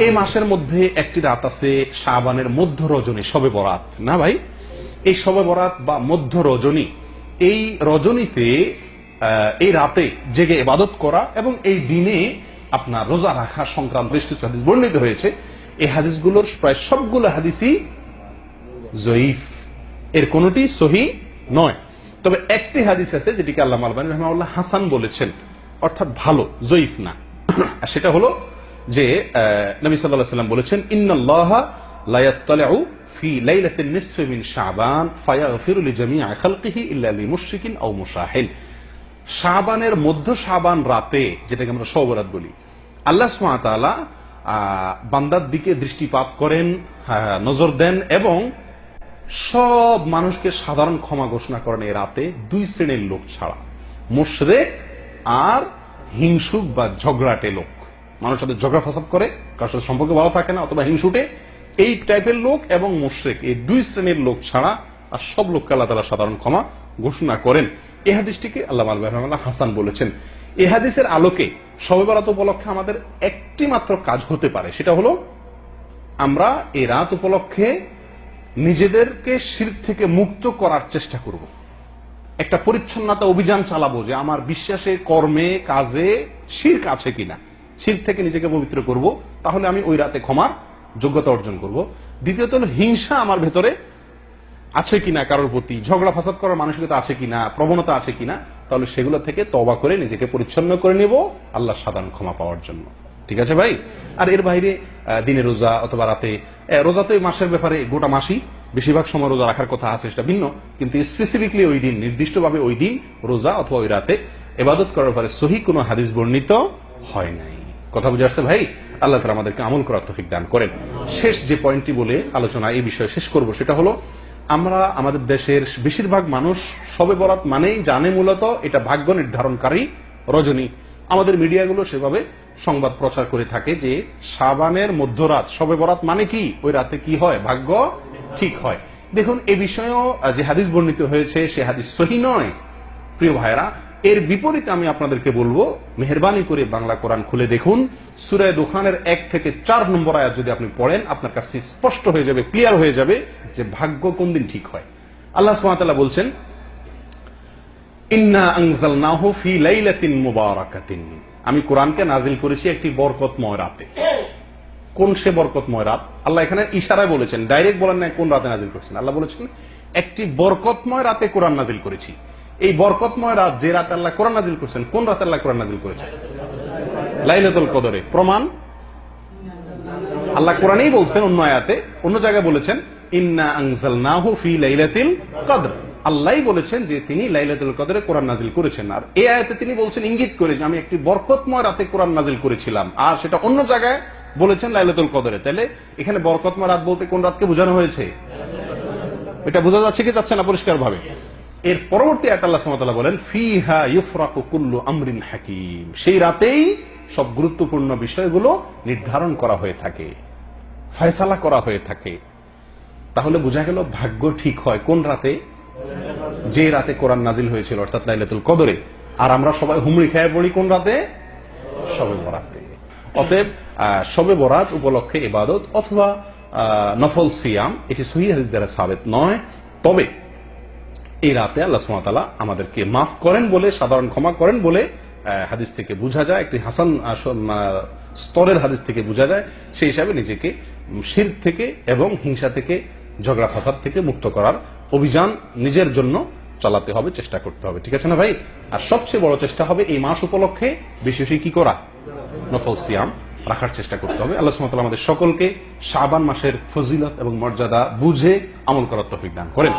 এই মাসের মধ্যে একটি রাত আছে শাবানের মধ্য রজনী, শবে বরাত না ভাই? এই শবে বরাত বা মধ্য রজনী, এই রজনীতে এই রাতে জেগে ইবাদত করা এবং এই দিনে আপনার রোজা রাখা সংক্রান্ত বেশ কিছু হাদিস বর্ণিত হয়েছে। এই হাদিসগুলোর প্রায় সবগুলো হাদিসই জয়ীফ, এর কোনটি সহি নয়। তবে একটি হাদিস আছে যেটিকে আল্লামা আলবানী রাহিমাহুল্লাহ হাসান বলেছেন, অর্থাৎ ভালো, জয়ীফ না। সেটা হলো যে নবী সাল্লাল্লাহু আলাইহি ওয়াসাল্লাম বলেছেন, ইন্নাল্লাহা লা ইয়াত্তালিউ ফি লাইলাতিন নিসফি মিন শাবান ফায়াগফিরু লিজামিআ খালকিহি ইল্লা লিমুশরিকিন আও মুশাহিল। শাবানের মধ্য শাবান রাতে, যেটাকে আমরা শবে বরাত বলি, আল্লাহ সুবহানাহু ওয়া তাআলা বান্দার দিকে দৃষ্টিপাত করেন, নজর দেন এবং সব মানুষকে সাধারণ ক্ষমা ঘোষণা করেন এই রাতে, দুই শ্রেণীর লোক ছাড়া, মুশরিক আর হিংসুক বা ঝগড়াটে লোক। মানুষের সাথে ঝগড়া ফাসাদ করে, কারোর সাথে সম্পর্ক ভালো থাকে না, অথবা হিংসুটে, এই টাইপের লোক এবং মুশরিক, এই দুই শ্রেণীর লোক ছাড়া আর সব লোককে আল্লাহ তাআলা সাধারণ ক্ষমা ঘোষণা করেন। এই হাদিসটিকে আল্লামা আলবানী রাহিমাহুল্লাহ হাসান বলেছেন। এই হাদিসের আলোকে শবে বরাত উপলক্ষে আমাদের একটি মাত্র কাজ হতে পারে, সেটা হলো আমরা এই রাত উপলক্ষে নিজেদেরকে শিরক থেকে মুক্ত করার চেষ্টা করব। একটা পরিচ্ছন্নতা অভিযান চালাবো যে আমার বিশ্বাসে, কর্মে, কাজে শিরক আছে কিনা, শিরক থেকে নিজেকে পবিত্র করব, তাহলে আমি ওই রাতে ক্ষমার যোগ্যতা অর্জন করব। দ্বিতীয়ত হলো হিংসা আমার ভেতরে আছে কিনা, কারোর প্রতি ঝগড়া ফাসাদ করার মানসিকতা আছে কিনা, প্রবণতা আছে কিনা, তাহলে সেগুলো থেকে তওবা করে নিজেকে পরিচ্ছন্ন করে নেব আল্লাহর সাধারণ ক্ষমা পাওয়ার জন্য। ঠিক আছে ভাই? আর এর বাইরে দিনে রোজা অথবা রাতে রোজা, তো এই মাসের ব্যাপারে গোটা মাসই বেশিরভাগ সময় রোজা রাখার কথা আছে, সেটা ভিন্ন, কিন্তু স্পেসিফিকলি ওই দিন, নির্দিষ্টভাবে ওই দিন রোজা অথবা ওই রাতে ইবাদত করার ব্যাপারে সহিহ কোনো হাদিস বর্ণিত হয় নাই। কথা বুঝে আসছে ভাই? আল্লাহ তাআলা আমাদেরকে আমল করার তৌফিক দান করেন। শেষ যে পয়েন্টটি বলে আলোচনা এই বিষয়ে শেষ করব, সেটা হলো আমরা আমাদের দেশের বেশিরভাগ মানুষ শবে বরাত মানেই জানে মূলত এটা ভাগ্য নির্ধারণকারী রজনী। আমাদের মিডিয়াগুলো সেভাবে সংবাদ প্রচার করে থাকে যে শাবানের মধ্যরাত, শবে বরাত মানে কি, ওই রাতে কি হয়, ভাগ্য ঠিক হয়। দেখুন, এ বিষয়েও যে হাদিস বর্ণিত হয়েছে সে হাদিস সহিহ নয় প্রিয় ভাইরা। এর বিপরীতে আমি আপনাদেরকে বলবো, মেহেরবানি করে বাংলা কোরআন খুলে দেখুন, সূরা দুখানের 1 থেকে 4 নম্বর আয়াত যদি আপনি পড়েন, আপনার কাছে স্পষ্ট হয়ে যাবে, ক্লিয়ার হয়ে যাবে যে ভাগ্য কোন দিন ঠিক হয়। আল্লাহ সুবহানাহু ওয়া তাআলা বলছেন, ইন্না আনজালনাহু ফি লাইলাতিন মুবারাকাতিন, আমি কোরআনকে নাজিল করেছি একটি বরকতময় রাতে। কোন সে বরকতময় রাত? আল্লাহ এখানে ইশারায় বলেছেন, ডাইরেক্ট বলেন না কোন রাতে নাজিল করেছেন। আল্লাহ বলেছেন একটি বরকতময় রাতে কোরআন নাজিল করেছি। এই বরকতময় রাত, যে রাতে আল্লাহ কোরআন নাজিল করেছেন, কোন রাতে আল্লাহ কোরআন নাজিল করেছেন? লাইলাতুল কদরে। প্রমাণ আল্লাহ কোরআনেই বলছেন, অন্য আয়াতে, অন্য জায়গায় বলেছেন ইন্না আনজালনাহু ফি লাইলাতিল কদর। আল্লাহই বলেছেন যে তিনি লাইলাতুল কদরে কোরআন নাজিল করেছেন, আর এই আয়াতে তিনি বলছেন ইঙ্গিত করে যে আমি একটি বরকতময় রাতে কোরআন নাজিল করেছিলাম, আর সেটা অন্য জায়গায় বলেছেন লাইলাতুল কদরে। তাহলে এখানে বরকতময় রাত বলতে কোন রাতকে বোঝানো হয়েছে? এটা বোঝা যাচ্ছে কি যাচ্ছে না পরিষ্কার ভাবে? এর পরবর্তী আয়াতে আল্লাহ সুবহানাহু ওয়া তাআলা বলেন, ফিহা ইউফরাকু কুল্লু আমরিন হাকিম, সেই রাতেই সব গুরুত্বপূর্ণ বিষয়গুলো নির্ধারণ করা হয়ে থাকে, ফয়সালা করা হয়ে থাকে। তাহলে বোঝা গেল ভাগ্য ঠিক হয় কোন রাতে? যে রাতে কোরআন নাজিল হয়েছিল, অর্থাৎ লাইলাতুল কদরে। আর আমরা সবাই হুমড়ি খেয়ে পড়ি কোন রাতে? শবে বরাতে। অতএব শবে বরাত উপলক্ষে ইবাদত অথবা নফল সিয়াম, এটি সহিহ হাদিস দ্বারা সাবিত নয়। তবে এই রাতে আল্লাহ সুবহানাহু ওয়া তাআলা আমাদেরকে মাফ করেন বলে, সাধারণ ক্ষমা করেন বলে হাদিস থেকে বোঝা যায়, একটি হাসান স্তরের হাদিস থেকে বোঝা যায়। সেই হিসাবে নিজেকে শিরক থেকে এবং হিংসা থেকে, ঝগড়া ফাসাদ থেকে মুক্ত করার অভিযান নিজের জন্য চালাতে হবে, চেষ্টা করতে হবে। ঠিক আছে না ভাই? আর সবচেয়ে বড় চেষ্টা হবে এই মাস উপলক্ষে বেশি বেশি কি করা, নফল সিয়াম রাখার চেষ্টা করতে হবে। আল্লাহ সুবহানাহু ওয়া তাআলা আমাদের সকলকে শাবান মাসের ফজিলত এবং মর্যাদা বুঝে আমল করার তৌফিক দান করেন।